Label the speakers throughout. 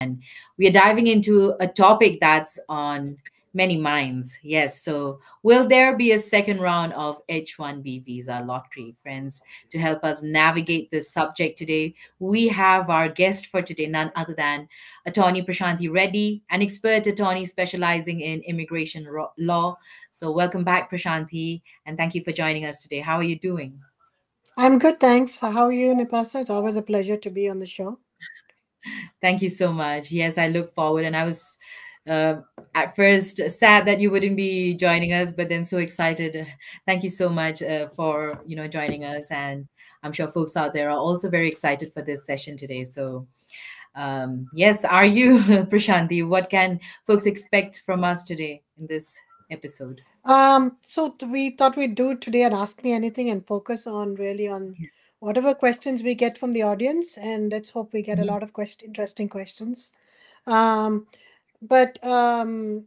Speaker 1: and we are diving into a topic that's on many minds. Yes, so will there be a second round of H-1B visa lottery, friends? To help us navigate this subject today, we have our guest for today, none other than Attorney Prashanthi Reddy, an expert attorney specializing in immigration law. So, welcome back, Prashanthi, and thank you for joining us today. How are you doing?
Speaker 2: I'm good, thanks. How are you, Nipasa? It's always a pleasure to be on the show.
Speaker 1: Thank you so much. Yes, I look forward, and I was uh, at first sad that you wouldn't be joining us, but then so excited. Thank you so much for joining us, and I'm sure folks out there are also very excited for this session today. So, yes, are you, Prashanti? What can folks expect from us today in this episode?
Speaker 2: We thought we'd do today and ask me anything and focus on really on whatever questions we get from the audience, and let's hope we get a
Speaker 1: Mhm.
Speaker 2: lot of interesting questions. Um, but and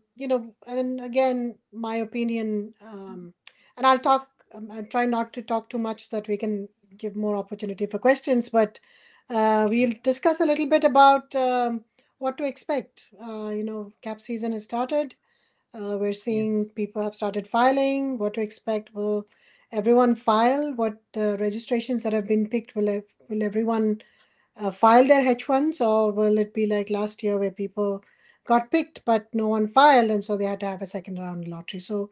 Speaker 2: again, my opinion, and I'll talk. I'll try not to talk too much so that we can give more opportunity for questions. But we'll discuss a little bit about what to expect. Cap season has started. We're seeing
Speaker 1: Yes.
Speaker 2: people have started filing. What to expect? Will everyone file? What registrations that have been picked will everyone file their H1s, or will it be like last year where people got picked but no one filed and so they had to have a second round lottery? So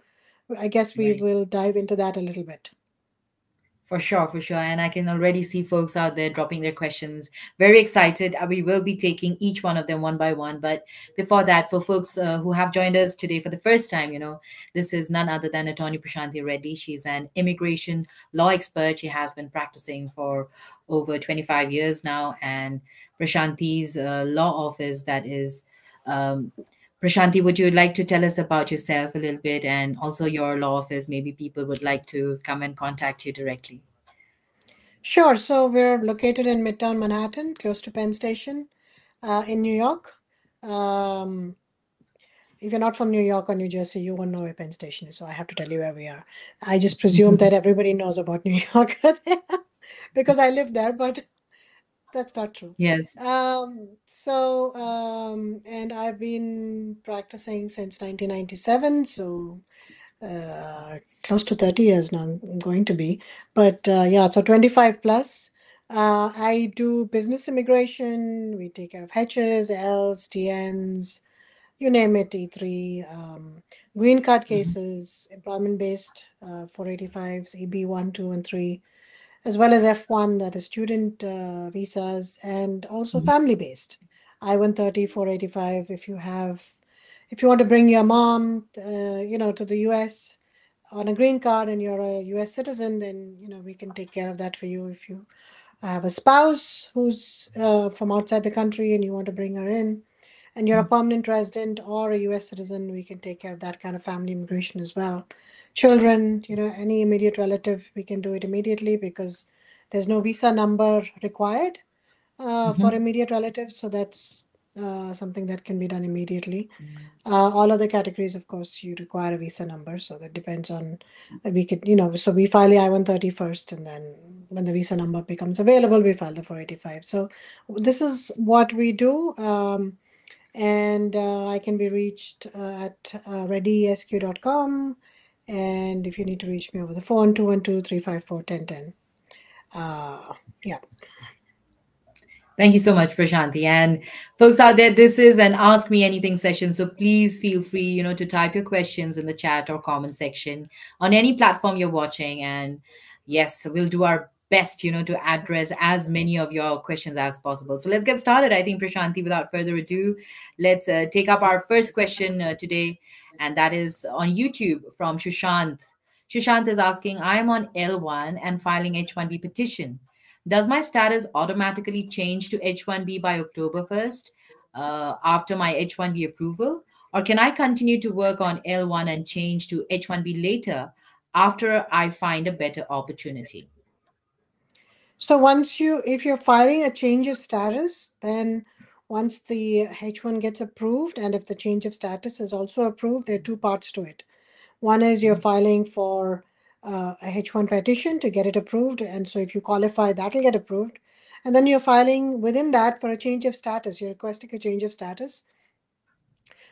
Speaker 2: I guess we
Speaker 1: Right.
Speaker 2: will dive into that a little bit.
Speaker 1: For sure, for sure. And I can already see folks out there dropping their questions. Very excited. We will be taking each one of them one by one. But before that, for folks who have joined us today for the first time, this is none other than Attorney Prashanthi Reddy. She's an immigration law expert. She has been practicing for over 25 years now. And Prashanthi's law office, that is um, Prashanti, would you like to tell us about yourself a little bit and also your law office? Maybe people would like to come and contact you directly.
Speaker 2: Sure. So we're located in Midtown Manhattan, close to Penn Station, in New York. Um, if you're not from New York or New Jersey, you won't know where Penn Station is. So I have to tell you where we are. I just presume that everybody knows about New York because I live there, but that's not true.
Speaker 1: Yes.
Speaker 2: And I've been practicing since 1997, so close to 30 years now, I'm going to be. But yeah, so 25 plus. I do business immigration. We take care of H's, L's, TNs, you name it, E3, green card
Speaker 1: Mhm.
Speaker 2: cases, employment-based 485s, EB1, 2, and 3, as well as F1, that is student visas, and also
Speaker 1: Mhm.
Speaker 2: family-based. I-130, 485, if you want to bring your mom, to the US on a green card and you're a US citizen, then, we can take care of that for you. If you have a spouse who's from outside the country and you want to bring her in, and you're a permanent resident or a US citizen, we can take care of that kind of family immigration as well. Children, any immediate relative, we can do it immediately because there's no visa number required for
Speaker 1: Mhm.
Speaker 2: immediate relatives. So that's something that can be done immediately. All other categories, of course, you require a visa number. So that depends on, we could, so we file the I-130 first, and then when the visa number becomes available, we file the 485. So this is what we do. And I can be reached at readysq.com. And if you need to reach me over the phone, 212-354-1010. Yeah.
Speaker 1: Thank you so much, Prashanti. And folks out there, this is an Ask Me Anything session. So please feel free, to type your questions in the chat or comment section on any platform you're watching. And yes, we'll do our best, to address as many of your questions as possible. So let's get started. I think, Prashanti, without further ado, let's take up our first question today. And that is on YouTube from Shushant. Shushant is asking, I'm on L1 and filing H-1B petition. Does my status automatically change to H-1B by October 1st after my H-1B approval? Or can I continue to work on L1 and change to H-1B later after I find a better opportunity?
Speaker 2: So if you're filing a change of status, then once the H1 gets approved, and if the change of status is also approved, there are two parts to it. One is you're
Speaker 1: Mhm.
Speaker 2: filing for a H1 petition to get it approved. And so if you qualify, that'll get approved. And then you're filing within that for a change of status. You're requesting a change of status.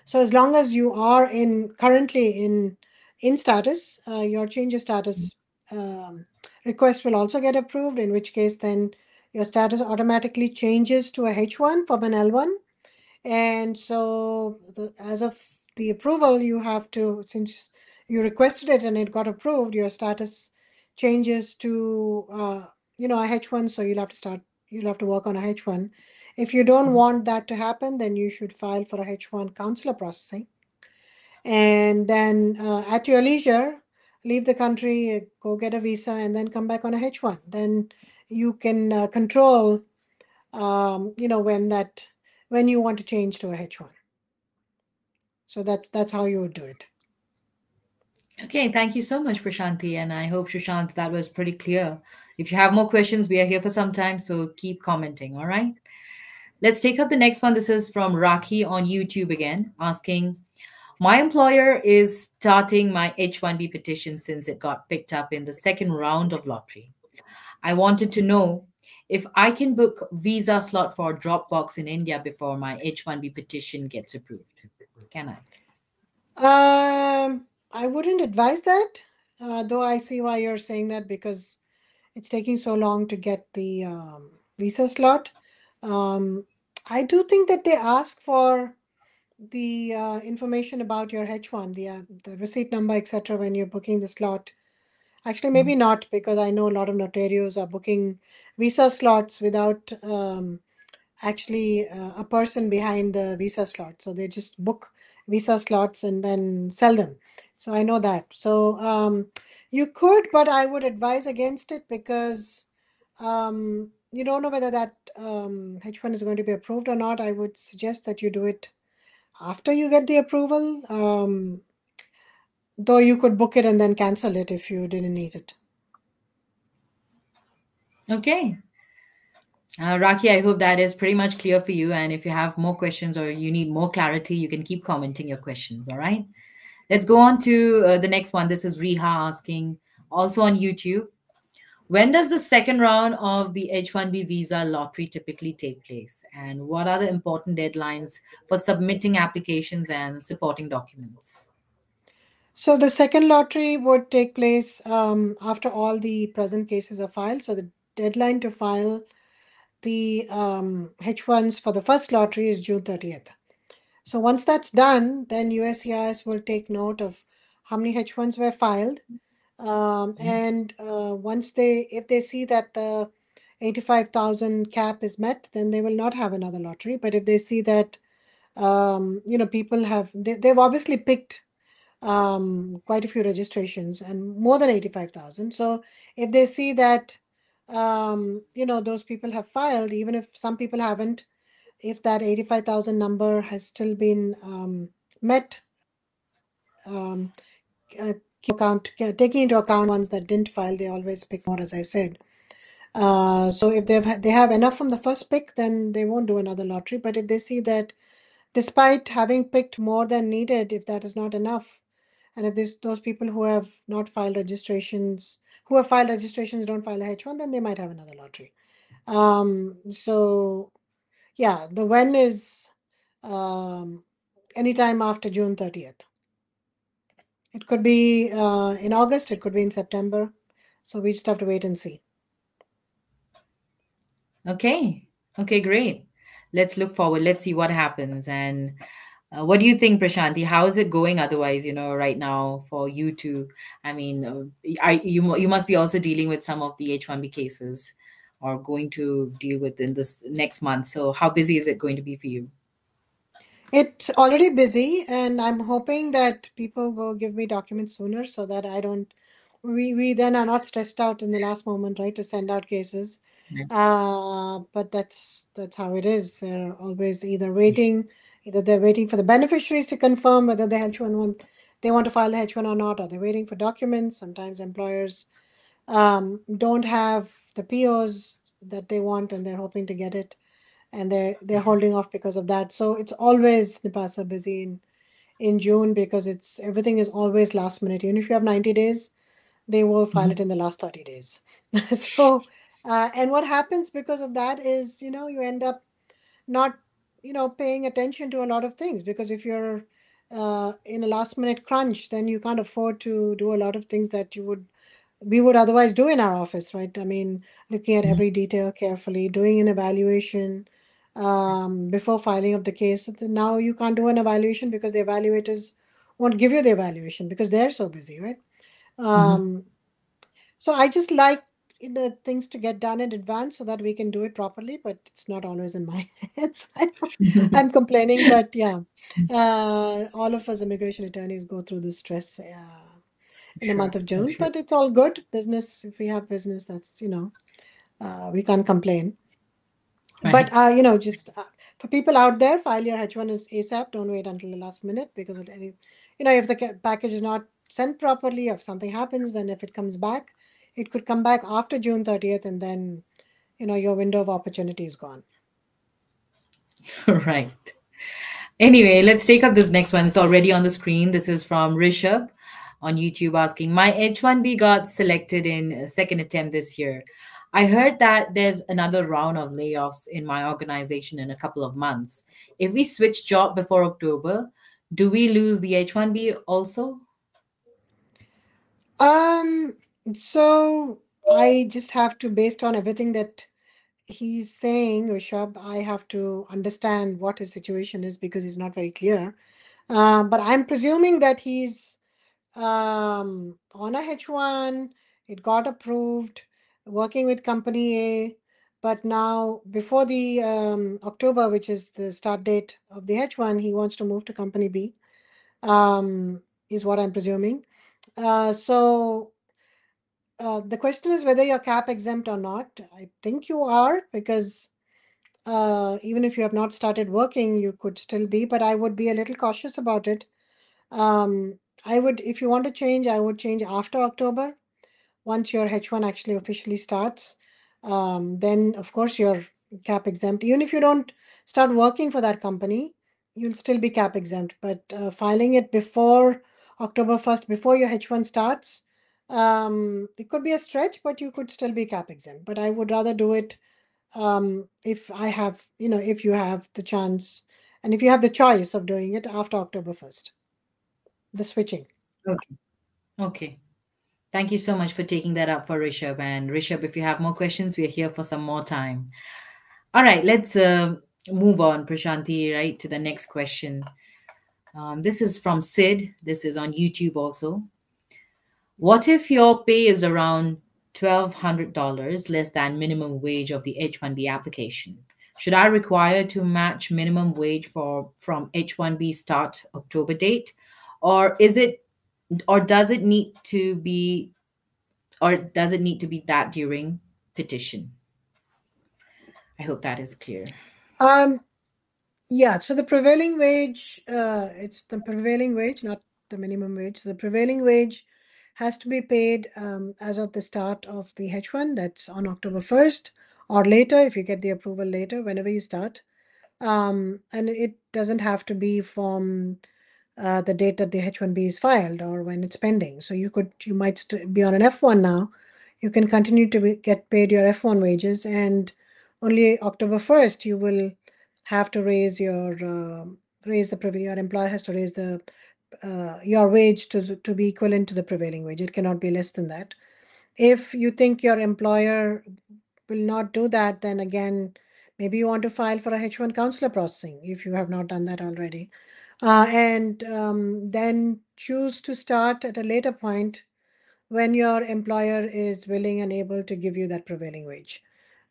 Speaker 2: So as long as you are currently in status, your change of status request will also get approved, in which case then your status automatically changes to a H1 from an L1. And so as of the approval, you have to, since you requested it and it got approved, your status changes to a H1. So you'll have to work on a H1. If you don't want that to happen, then you should file for a H1 counselor processing. And then at your leisure, leave the country, go get a visa, and then come back on a H1. Then you can control, when you want to change to a H1. So that's how you would do it.
Speaker 1: Okay, thank you so much, Prashanti. And I hope, Sushant, that was pretty clear. If you have more questions, we are here for some time, so keep commenting, all right? Let's take up the next one. This is from Raki on YouTube again, asking, my employer is starting my H-1B petition since it got picked up in the second round of lottery. I wanted to know if I can book visa slot for Dropbox in India before my H-1B petition gets approved. Can I?
Speaker 2: I wouldn't advise that, though I see why you're saying that, because it's taking so long to get the visa slot. I do think that they ask for the information about your H1, the receipt number, etc., when you're booking the slot. Actually, maybe not, because I know a lot of notarios are booking visa slots without actually a person behind the visa slot. So they just book visa slots and then sell them. So I know that. So you could, but I would advise against it, because you don't know whether that H1 is going to be approved or not. I would suggest that you do it after you get the approval, though you could book it and then cancel it if you didn't need it.
Speaker 1: Okay. Raki, I hope that is pretty much clear for you. And if you have more questions or you need more clarity, you can keep commenting your questions. All right. Let's go on to the next one. This is Riha asking, also on YouTube. When does the second round of the H-1B visa lottery typically take place? And what are the important deadlines for submitting applications and supporting documents?
Speaker 2: So the second lottery would take place after all the present cases are filed. So the deadline to file the H1s for the first lottery is June 30th. So once that's done, then USCIS will take note of how many H1s were filed. And if they see that the 85,000 cap is met, then they will not have another lottery. But if they see that, people they've obviously picked quite a few registrations and more than 85,000. So if they see that, those people have filed, even if some people haven't, if that 85,000 number has still been met, taking into account ones that didn't file, they always pick more, as I said. So if they have enough from the first pick, then they won't do another lottery. But if they see that despite having picked more than needed, if that is not enough, and if those people who have not filed registrations, don't file a H1, then they might have another lottery. So yeah, the when is anytime after June 30th. It could be in August, it could be in September. So we just have to wait and see.
Speaker 1: Okay. Okay, great. Let's look forward. Let's see what happens. And what do you think, Prashanti? How is it going otherwise, right now for you to, I mean, you must be also dealing with some of the H-1B cases or going to deal with in this next month. So how busy is it going to be for you?
Speaker 2: It's already busy, and I'm hoping that people will give me documents sooner so that we then are not stressed out in the last moment, right, to send out cases. But that's how it is. They're always either they're waiting for the beneficiaries to confirm whether the they want to file the H1 or not, or they're waiting for documents. Sometimes employers don't have the POs that they want, and they're hoping to get it, and they're holding off because of that. So it's always Nipasa busy in June, because everything is always last minute. Even if you have 90 days, they will file it in the last 30 days. So And what happens because of that is, you end up not, paying attention to a lot of things, because if you're in a last minute crunch, then you can't afford to do a lot of things that we would otherwise do in our office, right? I mean, looking at
Speaker 1: Mhm.
Speaker 2: every detail carefully, doing an evaluation before filing of the case. Now you can't do an evaluation because the evaluators won't give you the evaluation because they're so busy, right?
Speaker 1: Mhm.
Speaker 2: Um, so I just like the things to get done in advance so that we can do it properly, but it's not always in my hands. I'm complaining, but yeah, all of us immigration attorneys go through this stress in the month
Speaker 1: Sure,
Speaker 2: of
Speaker 1: I'm
Speaker 2: June,
Speaker 1: sure.
Speaker 2: but it's all good business. If we have business, that's, we can't complain. But,
Speaker 1: Right.
Speaker 2: just for people out there, file your H1 is ASAP. Don't wait until the last minute, because of any, if the package is not sent properly, if something happens, then if it comes back, it could come back after June 30th, and then, your window of opportunity is gone.
Speaker 1: Right. Anyway, let's take up this next one. It's already on the screen. This is from Rishabh on YouTube asking, my H-1B got selected in a second attempt this year. I heard that there's another round of layoffs in my organization in a couple of months. If we switch job before October, do we lose the H-1B also?
Speaker 2: Um, so I just have to, based on everything that he's saying, Rishabh, I have to understand what his situation is, because he's not very clear. But I'm presuming that he's on a H1, it got approved, working with company A, but now before the October, which is the start date of the H1, he wants to move to company B, is what I'm presuming. So the question is whether you're cap exempt or not. I think you are, because even if you have not started working, you could still be, but I would be a little cautious about it. I would, if you want to change, I would change after October, once your H1 actually officially starts. Then, of course, you're cap exempt. Even if you don't start working for that company, you'll still be cap exempt. But filing it before October 1st, before your H1 starts, it could be a stretch, but you could still be cap exempt. But I would rather do it if I have, if you have the chance and if you have the choice of doing it after October 1st, the switching.
Speaker 1: Okay. Okay. Thank you so much for taking that up for Rishabh. And Rishabh, if you have more questions, we're here for some more time. All right, let's move on, Prashanti, right, to the next question. This is from Sid. This is on YouTube also. What if your pay is around $1,200 less than minimum wage of the H-1B application? Should I require to match minimum wage for from H-1B start October date, or is it, or does it need to be, or does it need to be that during petition? I hope that is clear.
Speaker 2: Um, Yeah, so the prevailing wage, it's the prevailing wage, not the minimum wage. So the prevailing wage has to be paid as of the start of the H1, that's on October 1st, or later if you get the approval later, whenever you start. And it doesn't have to be from the date that the H1B is filed or when it's pending. So you might be on an F1 now. You can continue to get paid your F1 wages, and only October 1st you will have to raise the your employer has to raise the your wage to be equivalent to the prevailing wage. It cannot be less than that. If you think your employer will not do that, then again, maybe you want to file for a H1 counselor processing if you have not done that already. And then choose to start at a later point when your employer is willing and able to give you that prevailing wage.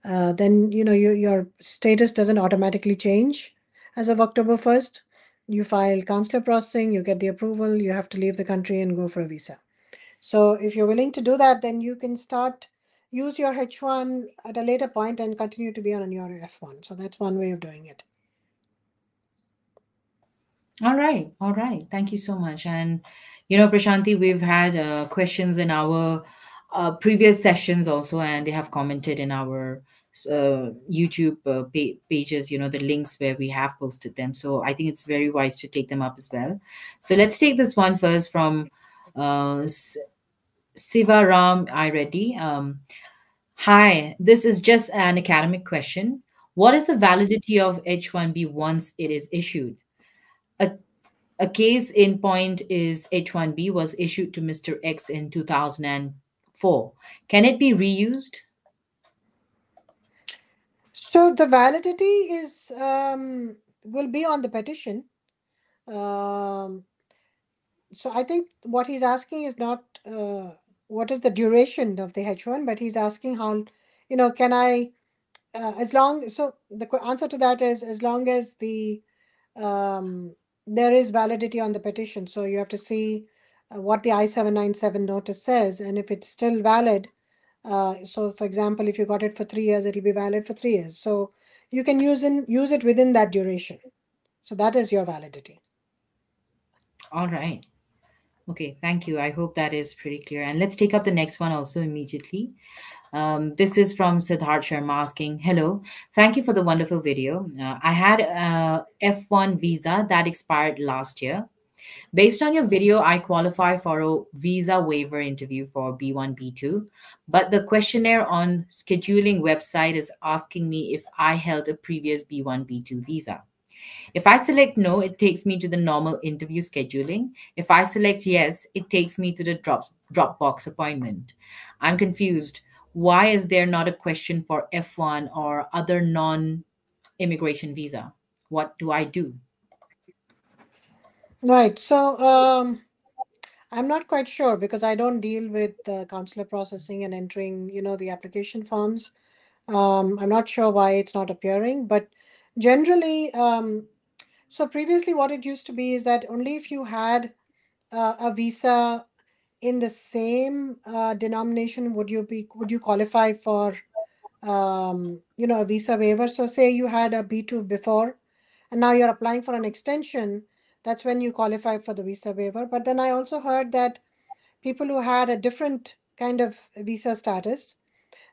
Speaker 2: Then your status doesn't automatically change as of October 1st. You file counselor processing, you get the approval, you have to leave the country and go for a visa. So if you're willing to do that, then you can use your H1 at a later point and continue to be on your F1. So that's one way of doing it.
Speaker 1: All right, all right. Thank you so much. And Prashanti, we've had questions in our previous sessions also, and they have commented in our YouTube pages. The links where we have posted them. So I think it's very wise to take them up as well. So let's take this one first from Sivaram I Reddy. Hi, this is just an academic question. What is the validity of H-1B once it is issued? A, a case in point is H-1B was issued to Mr. X in 2004. Can it be reused?
Speaker 2: So the validity is will be on the petition. Um, so I think what he's asking is not what is the duration of the H1, but he's asking how, can I, as long, so the answer to that is as long as um, there is validity on the petition. So you have to see what the I-797 notice says, and if it's still valid, so for example, if you got it for 3 years, it'll be valid for 3 years. So you can use it within that duration. So that is your validity.
Speaker 1: All right. Okay, thank you. I hope that is pretty clear. And let's take up the next one also immediately. This is from Siddharth Sharma asking, hello, thank you for the wonderful video. I had a F1 visa that expired last year. Based on your video, I qualify for a visa waiver interview for B1, B2, but the questionnaire on scheduling website is asking me if I held a previous B1, B2 visa. If I select no, it takes me to the normal interview scheduling. If I select yes, it takes me to the Dropbox appointment. I'm confused. Why is there not a question for F1 or other non-immigration visa? What do I do?
Speaker 2: Right. So I'm not quite sure because I don't deal with consular processing and entering, the application forms. I'm not sure why it's not appearing, but generally, so previously what it used to be is that only if you had a visa in the same denomination would you qualify for a visa waiver. So say you had a B2 before and now you're applying for an extension, that's when you qualify for the visa waiver. But then I also heard that people who had a different kind of visa status,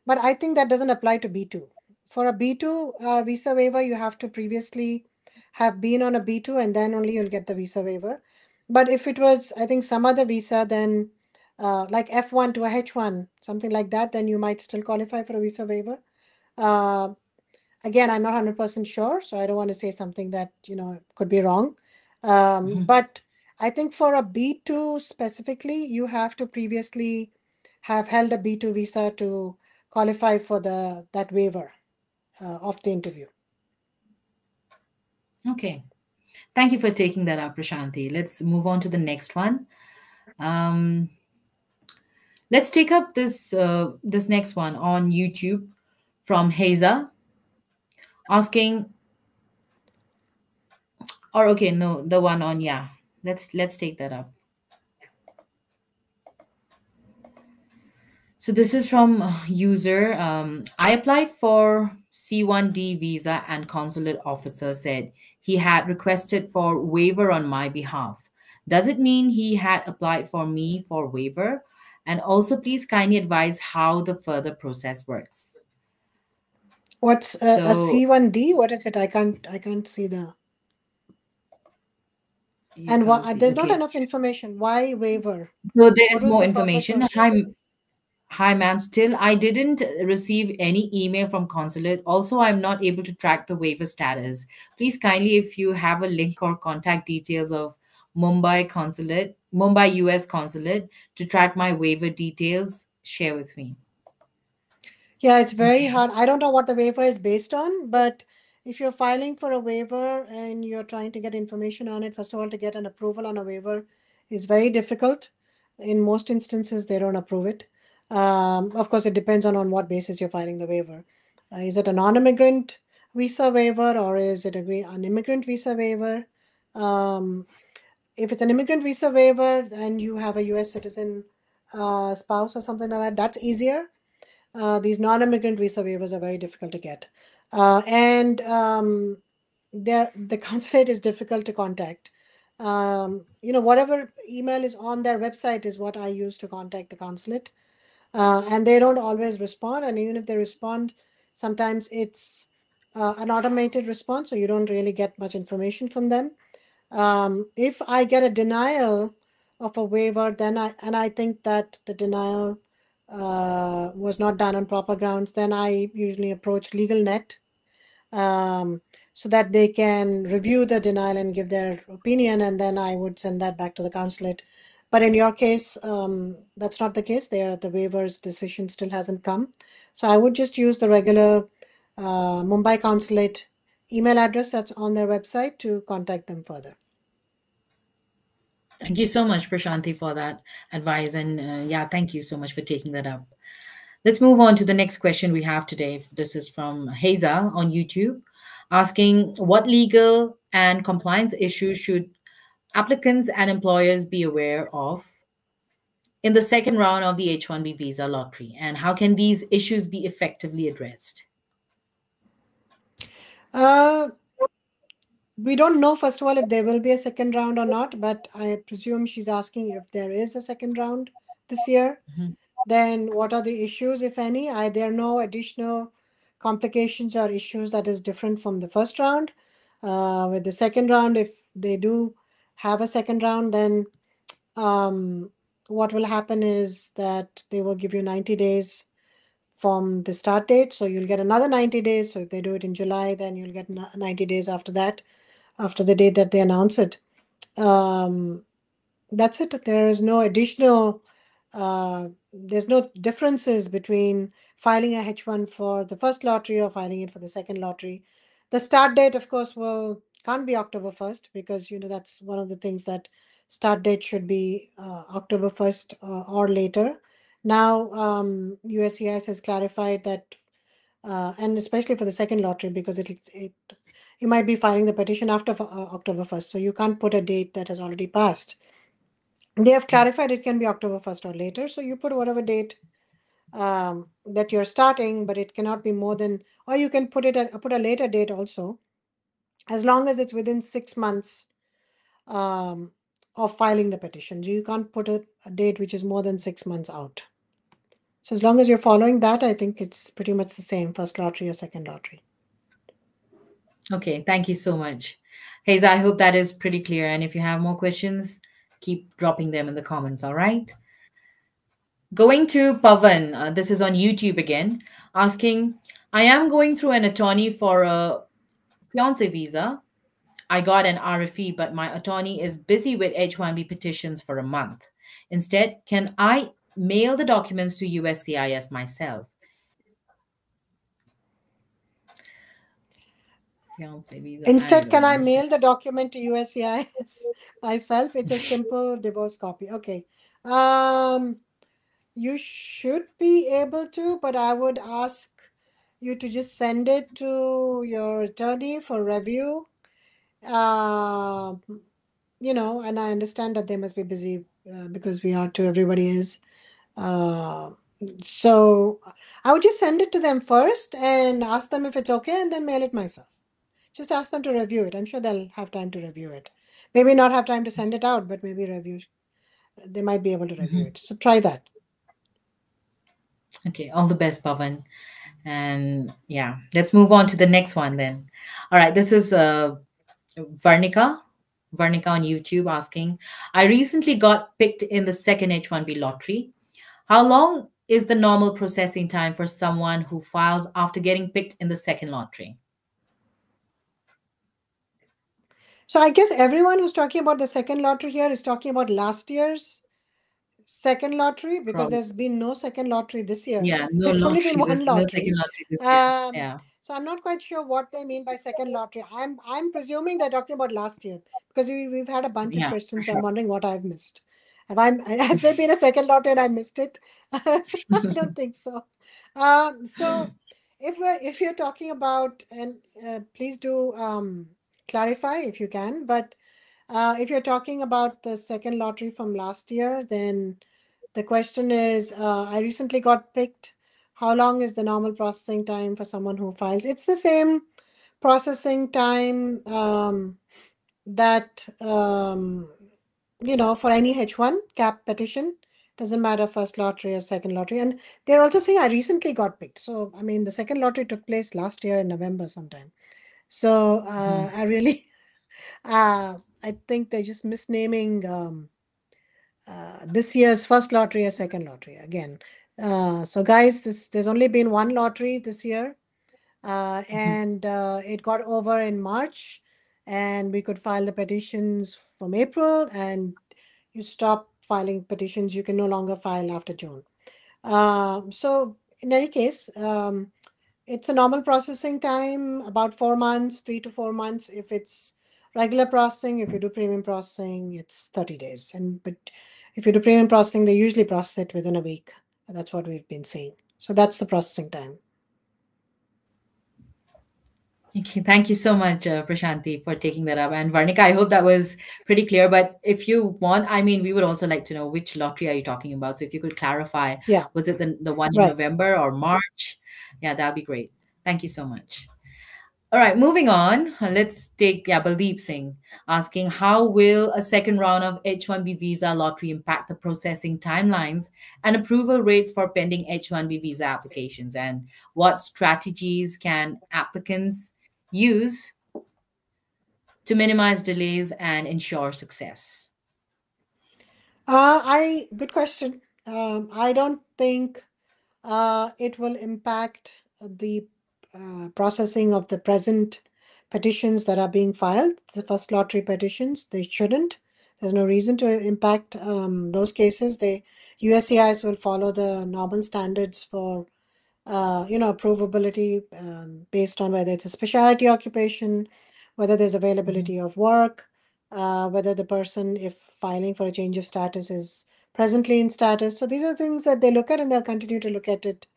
Speaker 2: but I think that doesn't apply to B2. For a B2 visa waiver, you have to previously have been on a B2 and then only you'll get the visa waiver. But if it was, I think, some other visa, then like F1 to a H1, something like that, then you might still qualify for a visa waiver. Uh, Again, I'm not 100% sure, so I don't want to say something that, could be wrong. But I think for a B2 specifically, you have to previously have held a B2 visa to qualify for that waiver of the interview.
Speaker 1: Okay. Thank you for taking that up, Prashanti. Let's move on to the next one. Um, let's take up this next one on YouTube from Haza asking, or okay, no, the one on yeah. Let's take that up. So this is from user. I applied for C1D visa and consulate officer said he had requested for waiver on my behalf. Does it mean he had applied for me for waiver? And also, please kindly advise how the further process works.
Speaker 2: What's a
Speaker 1: So
Speaker 2: C1D? What is it? I can't see the.
Speaker 1: you
Speaker 2: And
Speaker 1: can't see.
Speaker 2: there's not
Speaker 1: Okay.
Speaker 2: enough information. Why waiver?
Speaker 1: So
Speaker 2: What
Speaker 1: there's
Speaker 2: was
Speaker 1: more
Speaker 2: the purpose
Speaker 1: information.
Speaker 2: of?
Speaker 1: Hi, ma'am. Still, I didn't receive any email from consulate. Also, I'm not able to track the waiver status. Please kindly, if you have a link or contact details of Mumbai US consulate to track my waiver details, share with me.
Speaker 2: Yeah, it's very
Speaker 1: Okay.
Speaker 2: hard. I don't know what the waiver is based on, but if you're filing for a waiver and you're trying to get information on it, first of all, to get an approval on a waiver is very difficult. In most instances, they don't approve it. Of course, it depends on what basis you're filing the waiver. Is it a non-immigrant visa waiver or is it an immigrant visa waiver? Um, if it's an immigrant visa waiver and you have a U.S. citizen spouse or something like that, that's easier. These non-immigrant visa waivers are very difficult to get, and the consulate is difficult to contact. Whatever email is on their website is what I use to contact the consulate, and they don't always respond. And even if they respond, sometimes it's an automated response, so you don't really get much information from them. If I get a denial of a waiver, then I think that the denial was not done on proper grounds, then I usually approach LegalNet, so that they can review the denial and give their opinion, and then I would send that back to the consulate. But in your case, that's not the case. The waivers decision still hasn't come. So I would just use the regular Mumbai consulate email address that's on their website to contact them further.
Speaker 1: Thank you so much, Prashanti, for that advice. And yeah, thank you so much for taking that up. Let's move on to the next question we have today. This is from Haza on YouTube, asking what legal and compliance issues should applicants and employers be aware of in the second round of the H-1B visa lottery, and how can these issues be effectively addressed?
Speaker 2: We don't know, first of all, if there will be a second round or not, but I presume she's asking if there is a second round this year.
Speaker 1: Mhm.
Speaker 2: Then what are the issues, if any? There are no additional complications or issues that is different from the first round. With the second round, if they do have a second round, then what will happen is that they will give you 90 days from the start date. So you'll get another 90 days. So if they do it in July, then you'll get 90 days after that, after the date that they announce it. That's it. There is no additional, there's no differences between filing a H1 for the first lottery or filing it for the second lottery. The start date, of course, can't be October 1st, because that's one of the things, that start date should be October 1st or later. Now, USCIS has clarified that, and especially for the second lottery, because you might be filing the petition after October 1st, so you can't put a date that has already passed. They have clarified it can be October 1st or later, so you put whatever date that you're starting, but it cannot be more than, or you can put a later date also, as long as it's within 6 months of filing the petition. You can't put a date which is more than 6 months out. So as long as you're following that, I think it's pretty much the same, first lottery or second lottery.
Speaker 1: Okay, thank you so much. Haza, I hope that is pretty clear. And if you have more questions, keep dropping them in the comments, all right? Going to Pavan, this is on YouTube again, asking, I am going through an attorney for a fiance visa. I got an RFE, but my attorney is busy with H-1B petitions for a month. Instead, can I mail the documents to USCIS myself? Fiance visa
Speaker 2: Instead, can I
Speaker 1: handling.
Speaker 2: mail the document to USCIS myself? It's a simple divorce copy. Okay. You should be able to, but I would ask you to just send it to your attorney for review. And I understand that they must be busy, because we are too, everybody is. So I would just send it to them first and ask them if it's okay, and then mail it myself. Just ask them to review it. I'm sure they'll have time to review it. Maybe not have time to send it out, but maybe review. They might be able to review it. So try that.
Speaker 1: Okay, all the best, Pavan. And yeah, let's move on to the next one then. All right, this is Varnika. Varnika on YouTube asking, I recently got picked in the second H-1B lottery. How long is the normal processing time for someone who files after getting picked in the second lottery?
Speaker 2: So I guess everyone who's talking about the second lottery here is talking about last year's second lottery, because
Speaker 1: Probably.
Speaker 2: there's been no second lottery this year.
Speaker 1: Yeah, no
Speaker 2: There's only been
Speaker 1: lottery.
Speaker 2: one
Speaker 1: There's no second
Speaker 2: lottery.
Speaker 1: lottery this year.
Speaker 2: Um,
Speaker 1: Yeah.
Speaker 2: so I'm not quite sure what they mean by second lottery. I'm presuming they're talking about last year, because we've had a bunch of
Speaker 1: Yeah, for
Speaker 2: questions. So I'm
Speaker 1: sure.
Speaker 2: wondering what I've missed. Has there been a second lottery and I missed it? So I don't think so. So if you're talking about, and please do clarify if you can, but if you're talking about the second lottery from last year, then the question is, I recently got picked. How long is the normal processing time for someone who files? It's the same processing time that, for any H1 cap petition. Doesn't matter first lottery or second lottery. And they're also saying I recently got picked. So, I mean, the second lottery took place last year in November sometime. So
Speaker 1: Mhm.
Speaker 2: I really, I think they're just misnaming this year's first lottery or second lottery. Again, So guys, there's only been one lottery this year, and it got over in March, and we could file the petitions from April, and you stop filing petitions. You can no longer file after June. So in any case, it's a normal processing time, about 4 months, 3 to 4 months. If it's regular processing, if you do premium processing, it's 30 days. But if you do premium processing, they usually process it within a week. That's what we've been seeing. So that's the processing time.
Speaker 1: Okay, thank you so much, Prashanti, for taking that up. And Varnika, I hope that was pretty clear. But if you want, I mean, we would also like to know which lottery are you talking about. So if you could clarify,
Speaker 2: Yeah,
Speaker 1: was it the one in
Speaker 2: right.
Speaker 1: November or March? Yeah, that'd be great. Thank you so much. All right, moving on. Let's take Baldeep Singh asking, how will a second round of H-1B visa lottery impact the processing timelines and approval rates for pending H-1B visa applications? And what strategies can applicants use to minimize delays and ensure success?
Speaker 2: Good question. I don't think it will impact the processing of the present petitions that are being filed, the first lottery petitions. They shouldn't. There's no reason to impact those cases. The USCIS will follow the normal standards for approvability based on whether it's a specialty occupation, whether there's availability of work, whether the person, if filing for a change of status, is presently in status. So these are things that they look at, and they'll continue to look at it,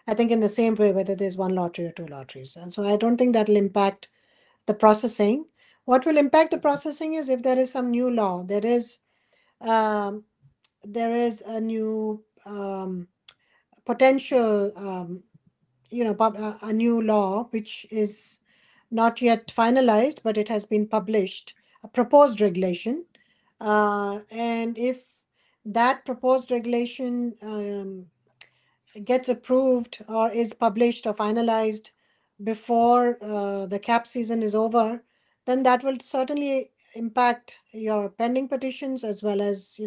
Speaker 2: I think, in the same way, whether there's one lottery or two lotteries. And so I don't think that'll impact the processing. What will impact the processing is if there is some new law. Um, there is a new potential a new law which is not yet finalized, but it has been published, a proposed regulation. And if that proposed regulation gets approved or is published or finalized before the cap season is over, then that will certainly impact your pending petitions as well as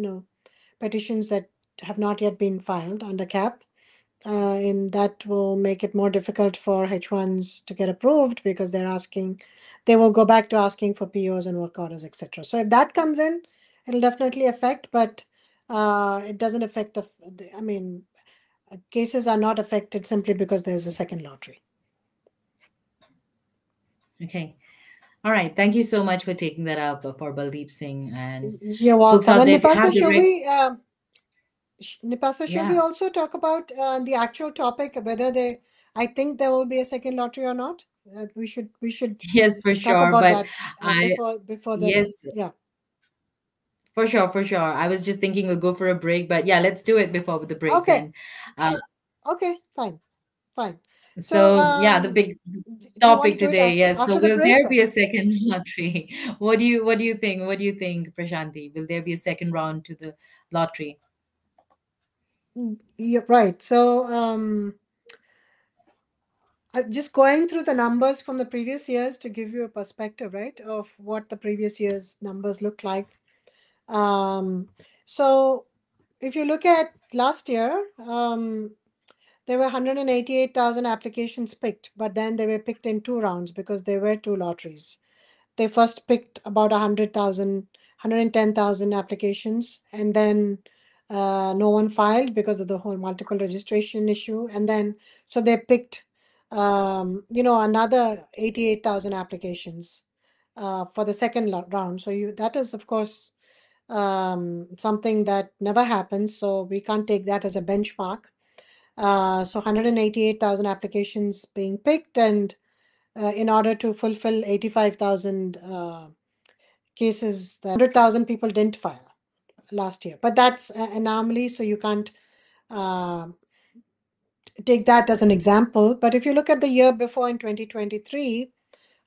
Speaker 2: petitions that have not yet been filed under cap. And that will make it more difficult for H1s to get approved because they will go back to asking for POs and work orders, etc. So if that comes in, it'll definitely affect, but it doesn't affect I mean, cases are not affected simply because there's a second lottery.
Speaker 1: Okay. All right. Thank you so much for taking that up for Baldeep Singh. And
Speaker 2: You're
Speaker 1: folks
Speaker 2: welcome.
Speaker 1: out
Speaker 2: And
Speaker 1: there, if you
Speaker 2: Nipasa,
Speaker 1: have the reg,
Speaker 2: should we
Speaker 1: yeah.
Speaker 2: also talk about the actual topic, whether I think there will be a second lottery or not? We should
Speaker 1: Yes, for
Speaker 2: talk
Speaker 1: sure.
Speaker 2: about
Speaker 1: But
Speaker 2: that
Speaker 1: I,
Speaker 2: before the
Speaker 1: yes,
Speaker 2: yeah.
Speaker 1: for sure, for sure. I was just thinking we'll go for a break, but yeah, let's do it before the break
Speaker 2: Okay.
Speaker 1: then. Uh,
Speaker 2: Okay. Fine. So
Speaker 1: so yeah, the big
Speaker 2: do you want to
Speaker 1: topic
Speaker 2: do it
Speaker 1: today. Yes. So
Speaker 2: after the
Speaker 1: will
Speaker 2: break?
Speaker 1: there
Speaker 2: Or?
Speaker 1: be a second lottery? What do you think? What do you think, Prashanti? Will there be a second round to the lottery?
Speaker 2: Yeah, right. So just going through the numbers from the previous years to give you a perspective, right, of what the previous year's numbers look like. So if you look at last year, there were 188,000 applications picked, but then they were picked in two rounds because there were two lotteries. They first picked about 110,000 applications, and then no one filed because of the whole multiple registration issue. And then, so they picked, another 88,000 applications for the second round. So that is, of course, something that never happens. So we can't take that as a benchmark. So 188,000 applications being picked, and in order to fulfill 85,000 cases, that 100,000 people didn't file last year. But that's an anomaly, so you can't uh, take that as an example. But if you look at the year before in 2023,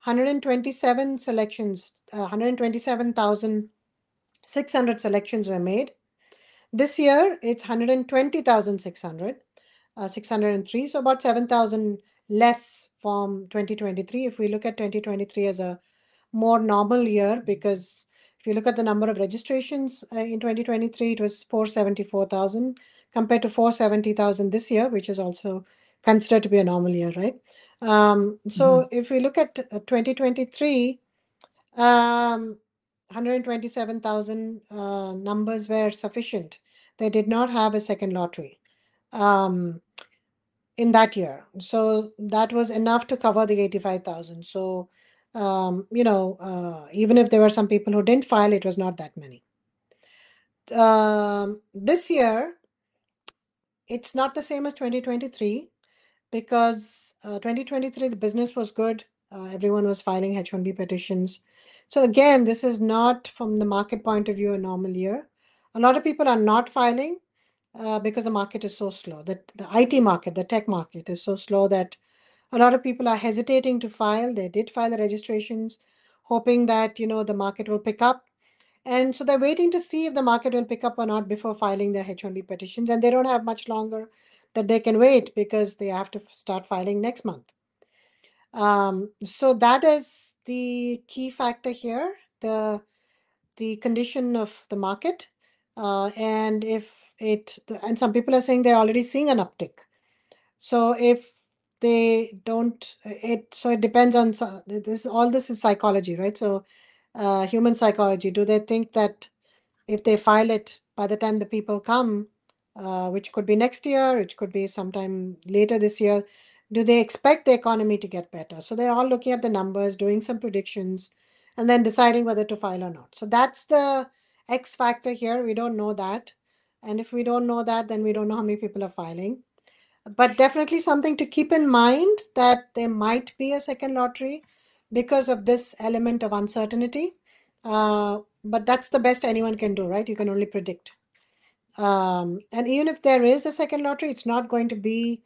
Speaker 2: 127 selections, 127,600 selections were made. This year, it's 120,600, 603, so about 7,000 less from 2023. If we look at 2023 as a more normal year, because if you look at the number of registrations in 2023, it was 474,000. compared to 470,000 this year, which is also considered to be a normal year, right? So if we look at 2023, 127,000 numbers were sufficient. They did not have a second lottery in that year. So that was enough to cover the 85,000. So, even if there were some people who didn't file, it was not that many. This year, it's not the same as 2023 because 2023, the business was good. Everyone was filing H-1B petitions. So again, this is not from the market point of view a normal year. A lot of people are not filing because the market is so slow. The IT market, the tech market is so slow that a lot of people are hesitating to file. They did file the registrations, hoping that the market will pick up. And so they're waiting to see if the market will pick up or not before filing their H-1B petitions. And they don't have much longer that they can wait because they have to start filing next month. So that is the key factor here, the condition of the market. And some people are saying they're already seeing an uptick. So if they don't, it depends on this is psychology, right? So human psychology. Do they think that if they file it by the time the people come, which could be next year, which could be sometime later this year, do they expect the economy to get better? So they're all looking at the numbers, doing some predictions, and then deciding whether to file or not. So that's the X factor here. We don't know that. And if we don't know that, then we don't know how many people are filing. But definitely something to keep in mind that there might be a second lottery because of this element of uncertainty. But that's the best anyone can do, right? You can only predict. And even if there is a second lottery, it's not going to be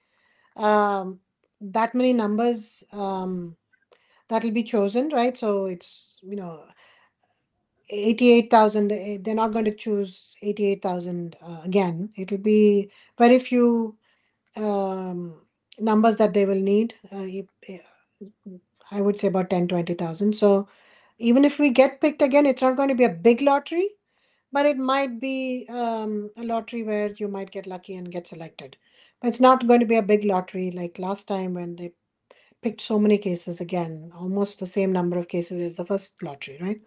Speaker 2: that many numbers that will be chosen, right? So it's, 88,000. They're not going to choose 88,000 again. It'll be very few numbers that they will need. I would say about 10, 20,000. So even if we get picked again, it's not going to be a big lottery, but it might be a lottery where you might get lucky and get selected. But it's not going to be a big lottery like last time when they picked so many cases again, almost the same number of cases as the first lottery, right?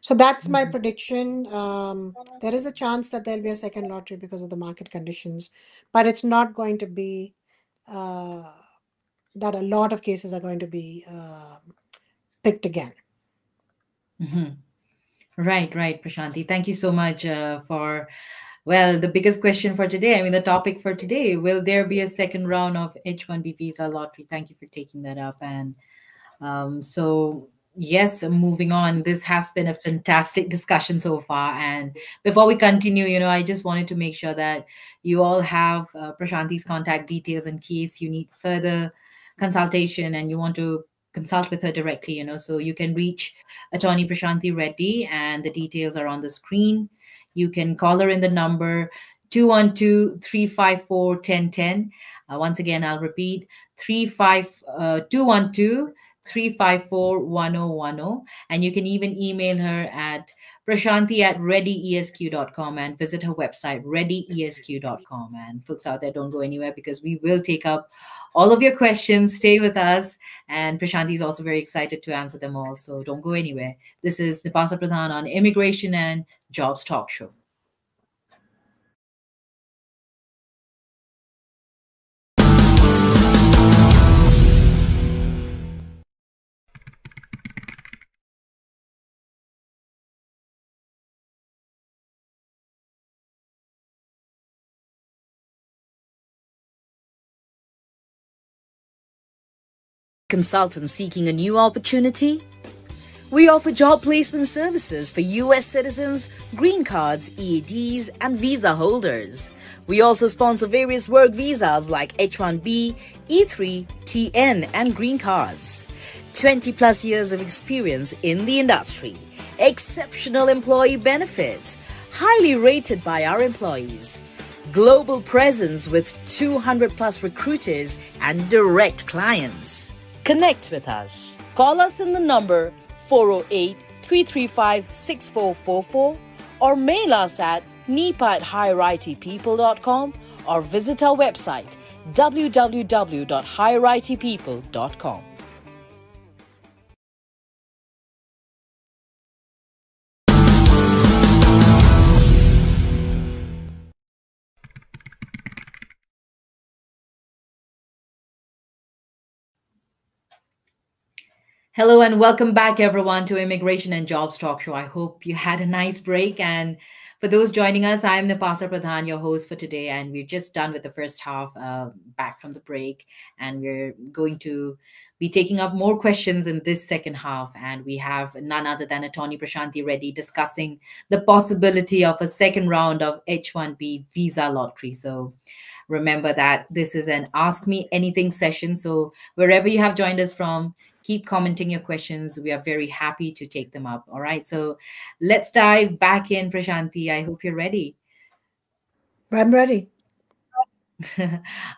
Speaker 2: So that's my prediction. There is a chance that there'll be a second lottery because of the market conditions, but it's not going to be that a lot of cases are going to be picked again.
Speaker 1: Right, Prashanti. Thank you so much for, the biggest question for today. I mean, the topic for today, will there be a second round of H-1B visa lottery? Thank you for taking that up. And yes, moving on. This has been a fantastic discussion so far. And before we continue, I just wanted to make sure that you all have Prashanti's contact details in case you need further consultation and you want to consult with her directly, so you can reach Attorney Prashanti Reddy and the details are on the screen. You can call her in the number 212-354-1010. Once again, I'll repeat, 212-354-1010. And you can even email her at prashanti@readyesq.com and visit her website, readyesq.com. And folks out there, don't go anywhere because we will take up all of your questions. Stay with us. And Prashanti is also very excited to answer them all. So don't go anywhere. This is Nipasa Pradhan on Immigration and Jobs Talk Show.
Speaker 3: Consultant seeking a new opportunity? We offer job placement services for U.S. citizens, green cards, EADs, and visa holders. We also sponsor various work visas like H-1B, E3, TN, and green cards. 20 plus years of experience in the industry. Exceptional employee benefits. Highly rated by our employees. Global presence with 200 plus recruiters and direct clients. Connect with us. Call us in the number 408-335-6444 or mail us at nipa@higheritpeople.com or visit our website www.higheritpeople.com.
Speaker 1: Hello and welcome back, everyone, to Immigration and Jobs Talk Show. I hope you had a nice break. And for those joining us, I'm Napasa Pradhan, your host for today. And we're just done with the first half, back from the break. And we're going to be taking up more questions in this second half. And we have none other than Attorney Prashanthi Reddy discussing the possibility of a second round of H-1B visa lottery. So remember that this is an Ask Me Anything session. So wherever you have joined us from, keep commenting your questions. We are very happy to take them up. All right. So let's dive back in, Prashanthi. I hope you're ready.
Speaker 2: I'm ready.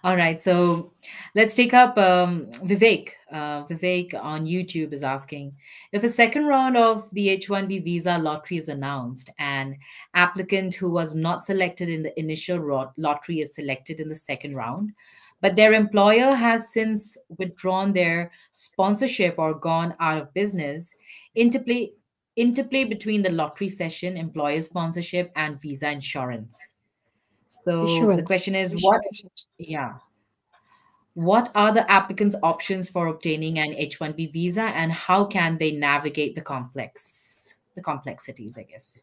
Speaker 1: All right. So let's take up Vivek. Vivek on YouTube is asking if a second round of the H-1B visa lottery is announced, an applicant who was not selected in the initial lottery is selected in the second round, but their employer has since withdrawn their sponsorship or gone out of business, interplay between the lottery session, employer sponsorship, and visa insurance. So the
Speaker 2: Issuance.
Speaker 1: question is, yeah, what are the applicant's options for obtaining an H-1B visa, and how can they navigate the complexities, I guess?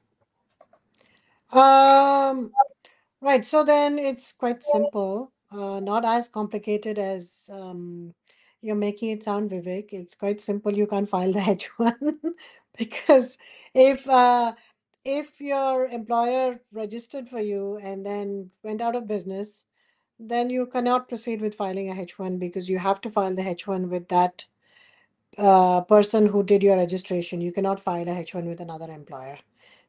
Speaker 2: Right. So then it's quite simple, not as complicated as you're making it sound, Vivek. It's quite simple. You can't file the H1 because if your employer registered for you and then went out of business, then you cannot proceed with filing a H1 because you have to file the H1 with that person who did your registration. You cannot file a H1 with another employer.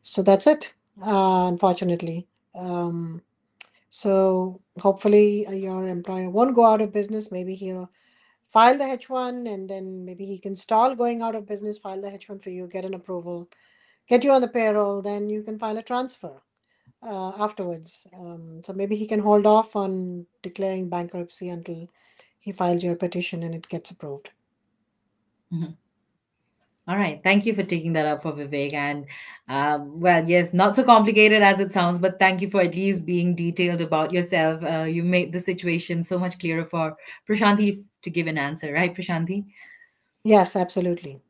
Speaker 2: So that's it, unfortunately. So hopefully your employer won't go out of business. Maybe he'll file the H1 and then maybe he can stall going out of business, file the H1 for you, get an approval, get you on the payroll, then you can file a transfer afterwards. So maybe he can hold off on declaring bankruptcy until he files your petition and it gets approved.
Speaker 1: Mhm. All right. Thank you for taking that up for Vivek. And well, yes, not so complicated as it sounds, but thank you for at least being detailed about yourself. You made the situation so much clearer for Prashanthi to give an answer, right, Prashanthi?
Speaker 2: Yes, absolutely.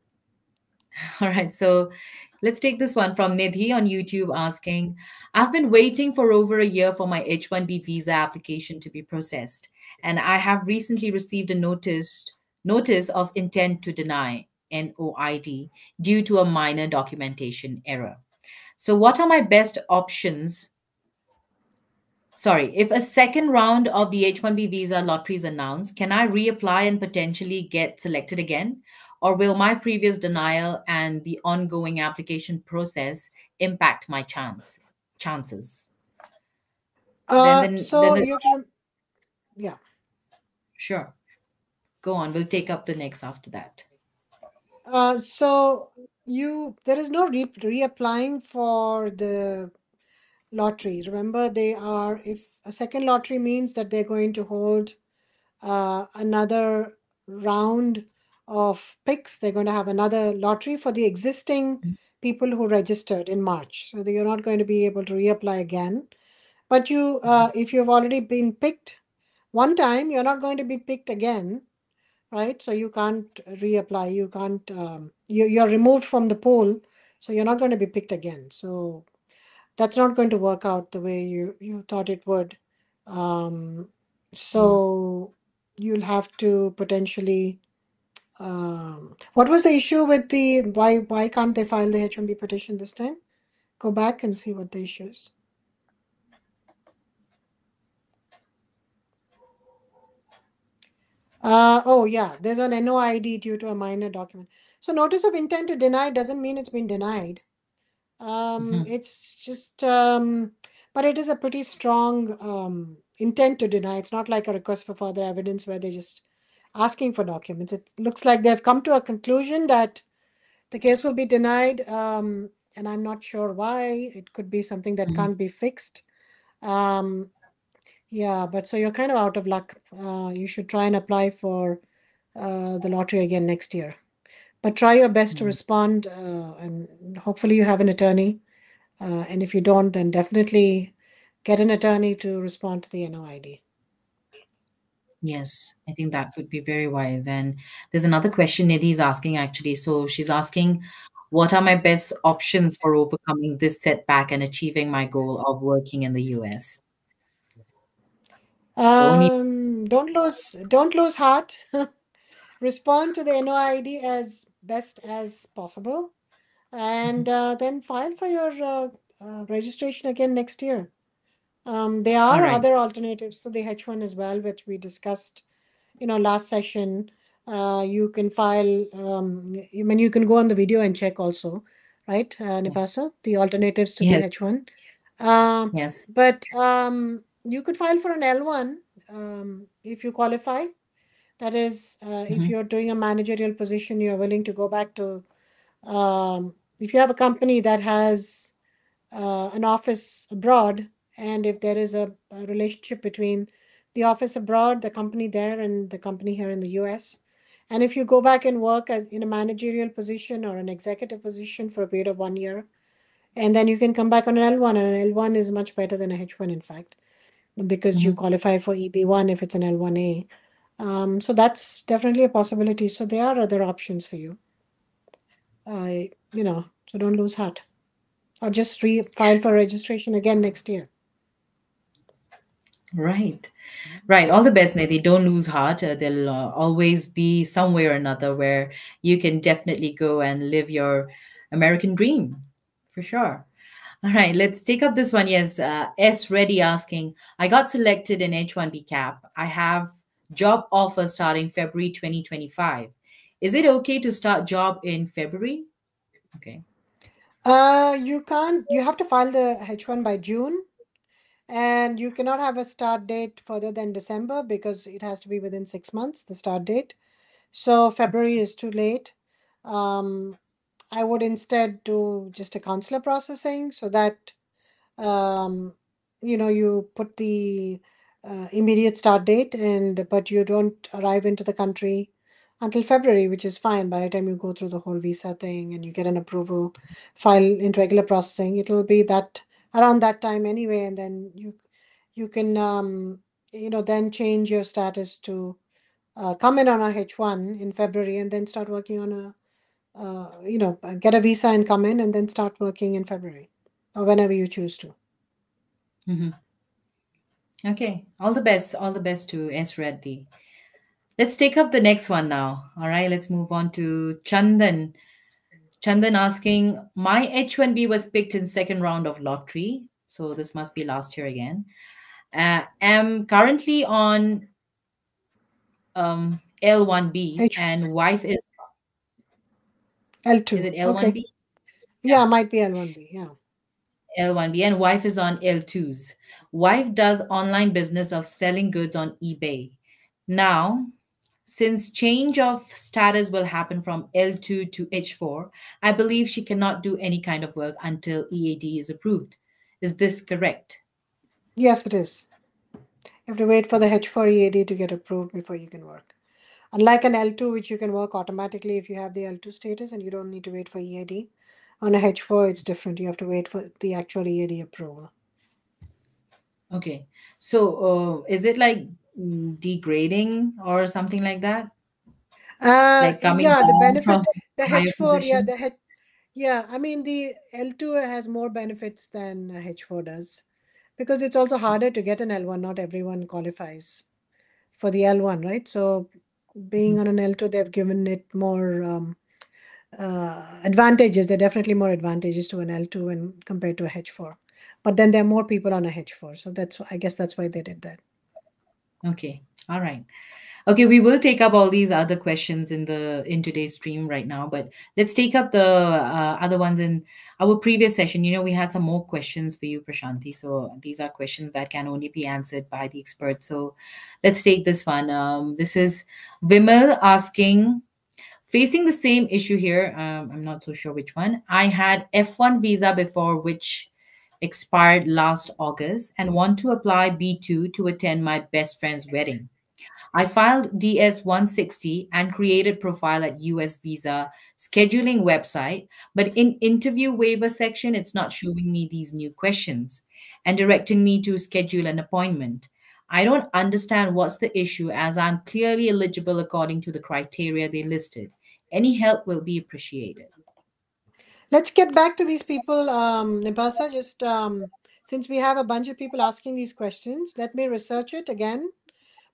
Speaker 1: All right. So let's take this one from Nidhi on YouTube asking, I've been waiting for over a year for my H-1B visa application to be processed, and I have recently received a notice of intent to deny NOID due to a minor documentation error. So what are my best options? Sorry, if a second round of the H-1B visa lottery is announced, can I reapply and potentially get selected again? Or will my previous denial and the ongoing application process impact my chances?
Speaker 2: So you have to, yeah.
Speaker 1: Sure. Go on. We'll take up the next after that.
Speaker 2: So there is no reapplying for the lottery. Remember, if a second lottery means that they're going to hold another round of picks, they're going to have another lottery for the existing people who registered in March. So you're not going to be able to reapply again. But if you've already been picked one time, you're not going to be picked again, right? So you can't reapply. You can't. You're removed from the pool, so you're not going to be picked again. So that's not going to work out the way you thought it would. So you'll have to potentially. What was the issue with the why can't they file the H-1B petition this time? Go back and see what the issue is. Oh yeah, there's an NOID due to a minor document. So notice of intent to deny doesn't mean it's been denied. It's just, but it is a pretty strong intent to deny. It's not like a request for further evidence where they're just asking for documents. It looks like they've come to a conclusion that the case will be denied, and I'm not sure why. It could be something that can't be fixed. Yeah, but so you're kind of out of luck. You should try and apply for the lottery again next year. But try your best to
Speaker 1: Mm.
Speaker 2: respond, and hopefully you have an attorney. And if you don't, then definitely get an attorney to respond to the NOID.
Speaker 1: Yes, I think that would be very wise. And there's another question Nidhi is asking actually. So she's asking, what are my best options for overcoming this setback and achieving my goal of working in the US? The only
Speaker 2: Don't lose heart. Respond to the NOID as best as possible, and then file for your registration again next year. There
Speaker 1: all
Speaker 2: are
Speaker 1: right.
Speaker 2: other alternatives to the H1 as well, which we discussed, last session. You can file, you can go on the video and check also, right,
Speaker 1: Yes.
Speaker 2: Nipasa, the alternatives to the
Speaker 1: Yes.
Speaker 2: H1. Um,
Speaker 1: Yes.
Speaker 2: but you could file for an L1 if you qualify. That is, if
Speaker 1: Hmm.
Speaker 2: you're doing a managerial position, you're willing to go back to, if you have a company that has an office abroad, and if there is a relationship between the office abroad, the company there, and the company here in the US, and if you go back and work as in a managerial position or an executive position for a period of 1 year, and then you can come back on an L1, and an L1 is much better than a H1, in fact, because you
Speaker 1: Hmm.
Speaker 2: qualify for EB1 if it's an L1A. So that's definitely a possibility. So there are other options for you. So don't lose heart, or just file for registration again next year.
Speaker 1: Right. Right. All the best, Nidhi. Don't lose heart. There'll always be some way or another where you can definitely go and live your American dream for sure. All right, let's take up this one. Yes, S. Reddy asking, I got selected in H-1B cap. I have job offer starting February 2025. Is it okay to start job in February? Okay.
Speaker 2: You can't, you have to file the H1 by June, and you cannot have a start date further than December because it has to be within 6 months, the start date. So February is too late. Um, I would instead do just a consular processing so that um, you put the immediate start date, and but you don't arrive into the country until February, which is fine. By the time you go through the whole visa thing and you get an approval, file in regular processing, it will be that around that time anyway, and then you can then change your status to come in on a H1 in February, and then start working on get a visa and come in, and then start working in February or whenever you choose to.
Speaker 1: Hmm. Okay. All the best. All the best to S. Reddy. Let's take up the next one now. All right. Let's move on to Chandan. Chandan asking, my H-1B was picked in second round of lottery. So this must be last year again. Am currently on L1B
Speaker 2: H
Speaker 1: and wife is
Speaker 2: L2.
Speaker 1: it
Speaker 2: Okay.
Speaker 1: L1B?
Speaker 2: Yeah, might be L1B. Yeah.
Speaker 1: L1B and wife is on L2s. Wife does online business of selling goods on eBay. Now, since change of status will happen from L2 to H4, I believe she cannot do any kind of work until EAD is approved. Is this correct?
Speaker 2: Yes, it is. You have to wait for the H4 EAD to get approved before you can work. Unlike an L2, which you can work automatically if you have the L2 status and you don't need to wait for EAD. On a H4, it's different. You have to wait for the actual EAD approval.
Speaker 1: Okay. So, is it like degrading or something like that? Like coming
Speaker 2: Yeah, the
Speaker 1: down from
Speaker 2: benefit, the
Speaker 1: a higher
Speaker 2: H4, yeah,
Speaker 1: position?
Speaker 2: yeah, I mean, the L2 has more benefits than H4 does because it's also harder to get an L1. Not everyone qualifies for the L1, right? So being on an L2, they've given it more advantages. There are definitely more advantages to an L2 when compared to a H4. But then there are more people on a H4. So I guess that's why they did that.
Speaker 1: Okay. All right. Okay, we will take up all these other questions in today's stream right now, but let's take up the other ones in our previous session. We had some more questions for you, Prashanti. So these are questions that can only be answered by the expert. So let's take this one. This is Vimal asking, facing the same issue here. I'm not so sure which one. I had F1 visa before, which expired last August and want to apply B2 to attend my best friend's wedding. I filed DS 160 and created profile at US Visa scheduling website, but in interview waiver section, it's not showing me these new questions and directing me to schedule an appointment. I don't understand what's the issue as I'm clearly eligible according to the criteria they listed. Any help will be appreciated.
Speaker 2: Let's get back to these people, Nipasa. Just since we have a bunch of people asking these questions, let me research it again.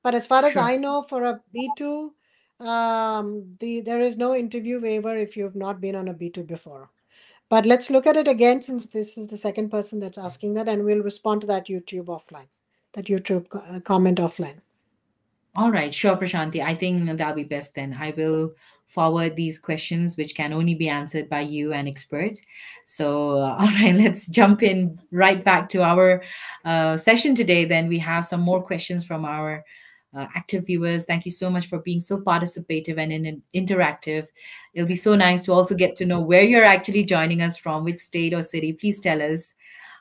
Speaker 2: But as far as
Speaker 1: Sure.
Speaker 2: I know, for a B2, there is no interview waiver if you've not been on a B2 before. But let's look at it again since this is the second person that's asking that, and we'll respond to that YouTube offline, that YouTube comment offline.
Speaker 1: All right, sure, Prashanti. I think that'll be best then. I will forward these questions, which can only be answered by you, an expert. So, all right, let's jump in right back to our session today. Then we have some more questions from our active viewers. Thank you so much for being so participative and interactive. It'll be so nice to also get to know where you're actually joining us from, which state or city. Please tell us.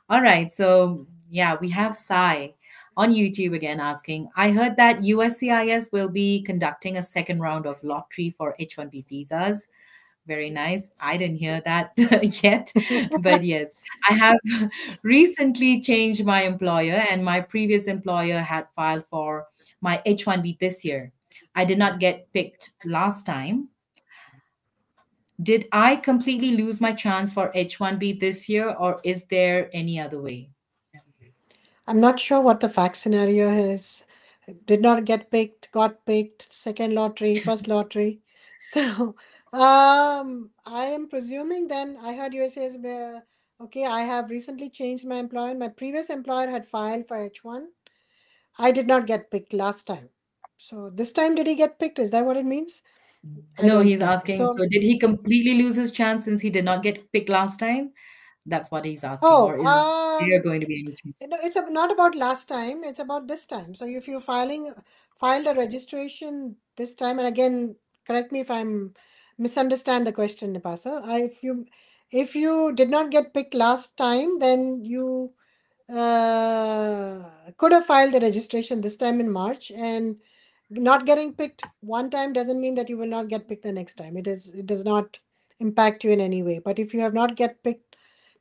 Speaker 1: All right, so yeah, we have Sai on YouTube again asking, I heard that USCIS will be conducting a second round of lottery for H-1B visas. Very nice. I didn't hear that yet, but yes, I have recently changed my employer, and my previous employer had filed for my H-1B this year. I did not get picked last time. Did I completely lose my chance for H-1B this year, or is there any other way?
Speaker 2: I'm not sure what the fact scenario is. Did not get picked, got picked, second lottery, first lottery. So I am presuming then I heard you say, okay, I have recently changed my employer. My previous employer had filed for H1. I did not get picked last time. So this time did he get picked? Is that what it means? I
Speaker 1: No,
Speaker 2: don't
Speaker 1: he's
Speaker 2: know.
Speaker 1: asking, so did he completely lose his chance since he did not get picked last time? That's what he's asking. Or is there going to be any chance?
Speaker 2: It's not about last time, it's about this time. So if you filed a registration this time, and again, correct me if I'm misunderstand the question, Nipasa. If you did not get picked last time, then you could have filed the registration this time in March, and not getting picked one time doesn't mean that you will not get picked the next time. It does not impact you in any way. But if you have not get picked,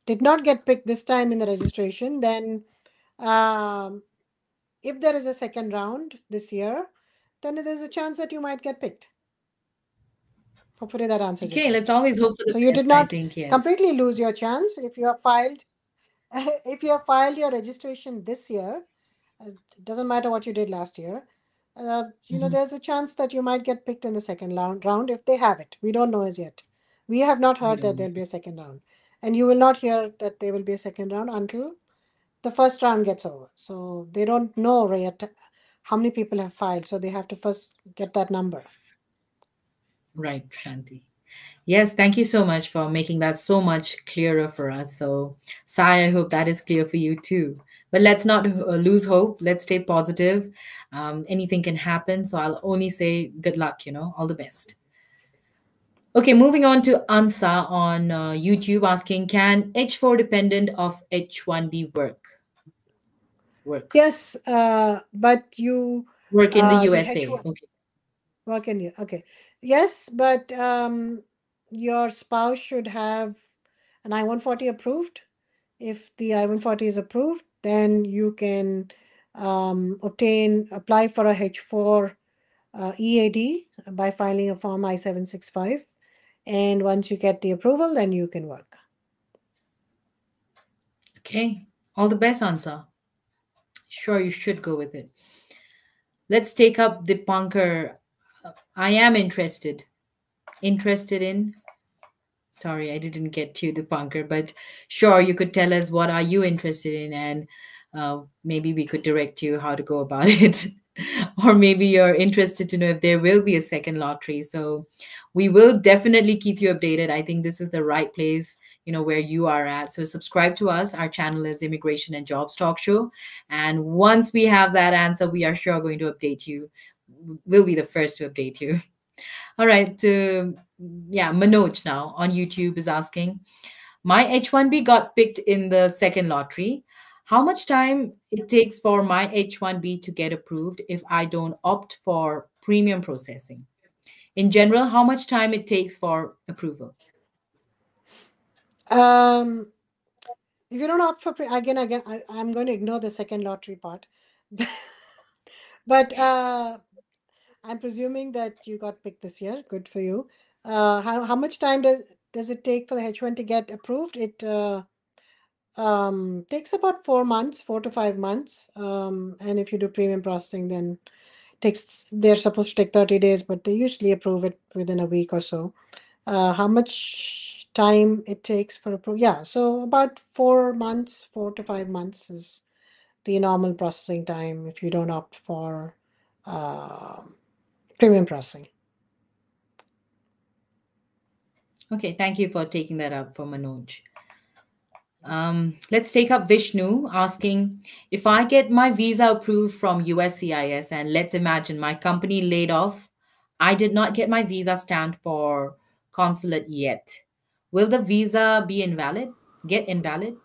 Speaker 2: did not get picked this time in the registration, then if there is a second round this year, then there's a chance that you might get picked. Hopefully that answers your
Speaker 1: Okay, let's
Speaker 2: question.
Speaker 1: always hope for the
Speaker 2: So you
Speaker 1: best,
Speaker 2: did
Speaker 1: I
Speaker 2: not
Speaker 1: think, yes.
Speaker 2: completely lose your chance if you have filed if you have filed your registration this year. It doesn't matter what you did last year. There's a chance that you might get picked in the second round if they have it. We don't know as yet. We have not
Speaker 1: We
Speaker 2: heard that
Speaker 1: don't
Speaker 2: there'll
Speaker 1: know.
Speaker 2: be a second round, and you will not hear that there will be a second round until the first round gets over. So they don't know yet how many people have filed. So they have to first get that number.
Speaker 1: Right, Shanti. Yes, thank you so much for making that so much clearer for us. So, Sai, I hope that is clear for you too. But let's not lose hope. Let's stay positive. Anything can happen. So I'll only say good luck, all the best. Okay, moving on to Ansa on YouTube asking, can H4 dependent of H1B works?
Speaker 2: Yes, but you
Speaker 1: Work in the
Speaker 2: the
Speaker 1: USA.
Speaker 2: H1
Speaker 1: Okay.
Speaker 2: work in you. Okay. Yes, but your spouse should have an I-140 approved. If the I-140 is approved, then you can apply for a H4 EAD by filing a form I-765. And once you get the approval, then you can work.
Speaker 1: Okay. All the best, Ansa. Sure, you should go with it. Let's take up the punker. I am interested. Interested in? Sorry, I didn't get to the punker, but sure, you could tell us what are you interested in, and maybe we could direct you how to go about it. Or maybe you're interested to know if there will be a second lottery. So we will definitely keep you updated. I think this is the right place, where you are at. So subscribe to us. Our channel is Immigration and Jobs Talk Show. And once we have that answer, we are sure going to update you. We'll be the first to update you. All right. Manoj now on YouTube is asking, My H-1B got picked in the second lottery. How much time it takes for my H-1B to get approved if I don't opt for premium processing? In general, how much time it takes for approval?
Speaker 2: Um, if you don't opt for again, I'm going to ignore the second lottery part, but I'm presuming that you got picked this year. Good for you. How much time does it take for the H1 to get approved? It takes about 4 months, 4 to 5 months. And if you do premium processing, then takes they're supposed to take 30 days, but they usually approve it within a week or so. How much time it takes for approval? Yeah, so about 4 months, 4 to 5 months is the normal processing time if you don't opt for uh, premium processing.
Speaker 1: Okay, thank you for taking that up for Manoj. Let's take up Vishnu asking, if I get my visa approved from USCIS and let's imagine my company laid off, I did not get my visa stamped for consulate yet. Will the visa be invalid? Get invalid?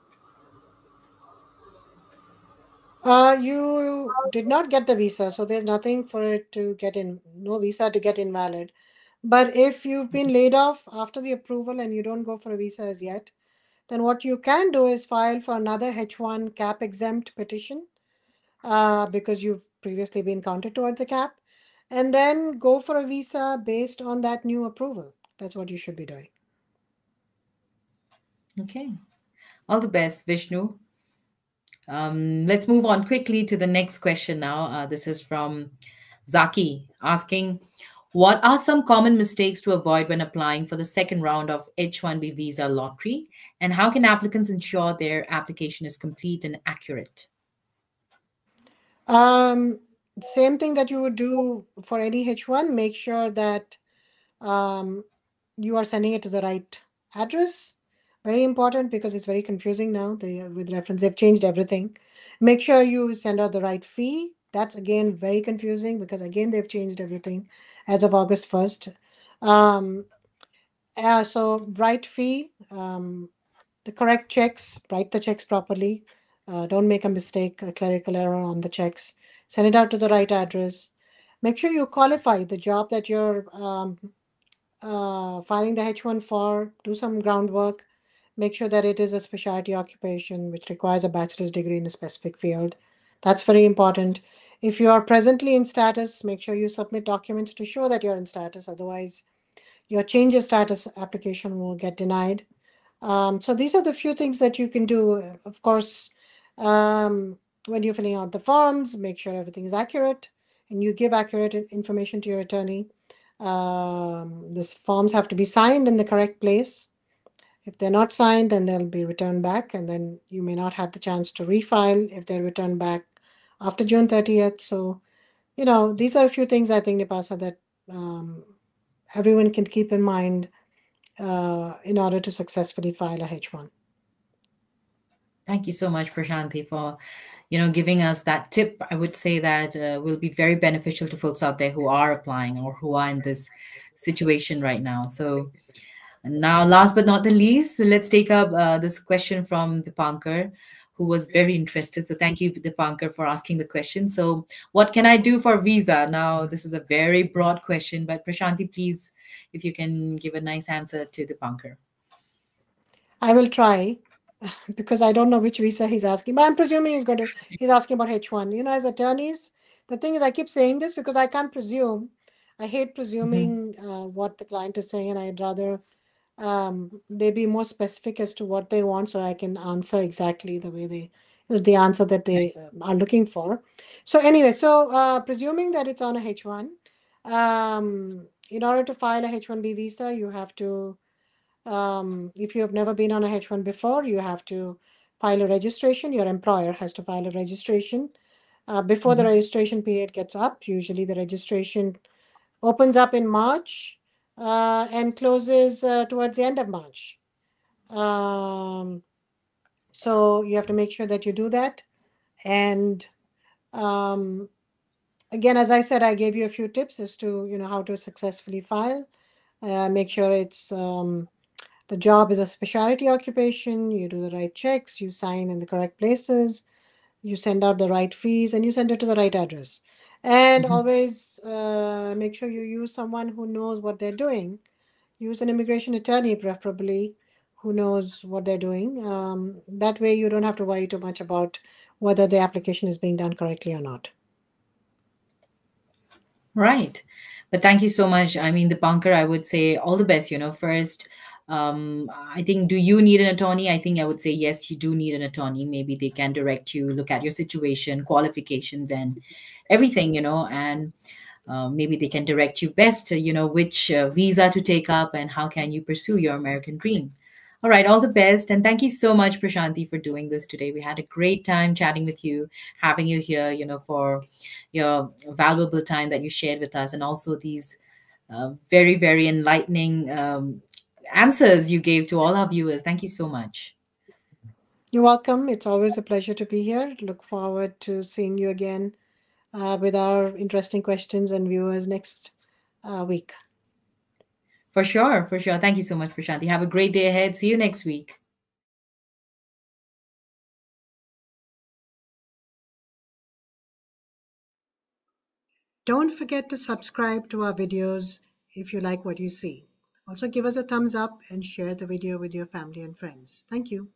Speaker 2: You did not get the visa, so there's nothing for it to get in, no visa to get invalid. But if you've been laid off after the approval and you don't go for a visa as yet, then what you can do is file for another H1 cap exempt petition because you've previously been counted towards the cap, and then go for a visa based on that new approval. That's what you should be doing.
Speaker 1: Okay. All the best, Vishnu. Let's move on quickly to the next question now. This is from Zaki asking, what are some common mistakes to avoid when applying for the second round of H-1B visa lottery? And how can applicants ensure their application is complete and accurate?
Speaker 2: Same thing that you would do for any H1, make sure that you are sending it to the right address. Very important because it's very confusing now. With reference, they've changed everything. Make sure you send out the right fee. That's again very confusing because again they've changed everything as of August 1st. So right fee, the correct checks, write the checks properly. Don't make a mistake, a clerical error on the checks. Send it out to the right address. Make sure you qualify the job that you're filing the H1 for. Do some groundwork. Make sure that it is a specialty occupation which requires a bachelor's degree in a specific field. That's very important. If you are presently in status, make sure you submit documents to show that you're in status. Otherwise, your change of status application will get denied. So these are the few things that you can do. Of course, when you're filling out the forms, make sure everything is accurate and you give accurate information to your attorney. These forms have to be signed in the correct place. If they're not signed, then they'll be returned back, and then you may not have the chance to refile if they're returned back after June 30th. So, these are a few things I think, Nipasa, that everyone can keep in mind in order to successfully file a H1.
Speaker 1: Thank you so much, Prashanti, for giving us that tip. I would say that will be very beneficial to folks out there who are applying or who are in this situation right now. So now, last but not the least, let's take up this question from Dipankar, who was very interested. So thank you, Dipankar, for asking the question. So what can I do for visa? Now, this is a very broad question, but Prashanti, please, if you can give a nice answer to Dipankar.
Speaker 2: I will try because I don't know which visa he's asking, but I'm presuming he's asking about H1. As attorneys, the thing is, I keep saying this because I can't presume. I hate presuming what the client is saying, and I'd rather they be more specific as to what they want so I can answer exactly the way the answer that they are looking for. So anyway, presuming that it's on a H1, in order to file a H1B visa, you have to, if you have never been on a H1 before, you have to file a registration. Your employer has to file a registration. Before the registration period gets up, usually the registration opens up in March and closes towards the end of March. So you have to make sure that you do that. And again, as I said, I gave you a few tips as to how to successfully file. Make sure it's The job is a specialty occupation. You do the right checks, you sign in the correct places, you send out the right fees, and you send it to the right address. And
Speaker 1: Mhm.
Speaker 2: always make sure you use someone who knows what they're doing. Use an immigration attorney, preferably, who knows what they're doing. That way, you don't have to worry too much about whether the application is being done correctly or not.
Speaker 1: Right. But thank you so much. I mean, Dipankar, I would say all the best. First, I think, do you need an attorney? I think I would say yes, you do need an attorney. Maybe they can direct you, look at your situation, qualifications, and everything, and maybe they can direct you best to, which visa to take up and how can you pursue your American dream. All right, all the best. And thank you so much, Prashanti, for doing this today. We had a great time chatting with you, having you here, for your valuable time that you shared with us, and also these very, very enlightening answers you gave to all our viewers. Thank you so much.
Speaker 2: You're welcome. It's always a pleasure to be here. Look forward to seeing you again with our interesting questions and viewers next week.
Speaker 1: For sure, for sure. Thank you so much, Prashanti. Have a great day ahead. See you next week.
Speaker 2: Don't forget to subscribe to our videos if you like what you see. Also, give us a thumbs up and share the video with your family and friends. Thank you.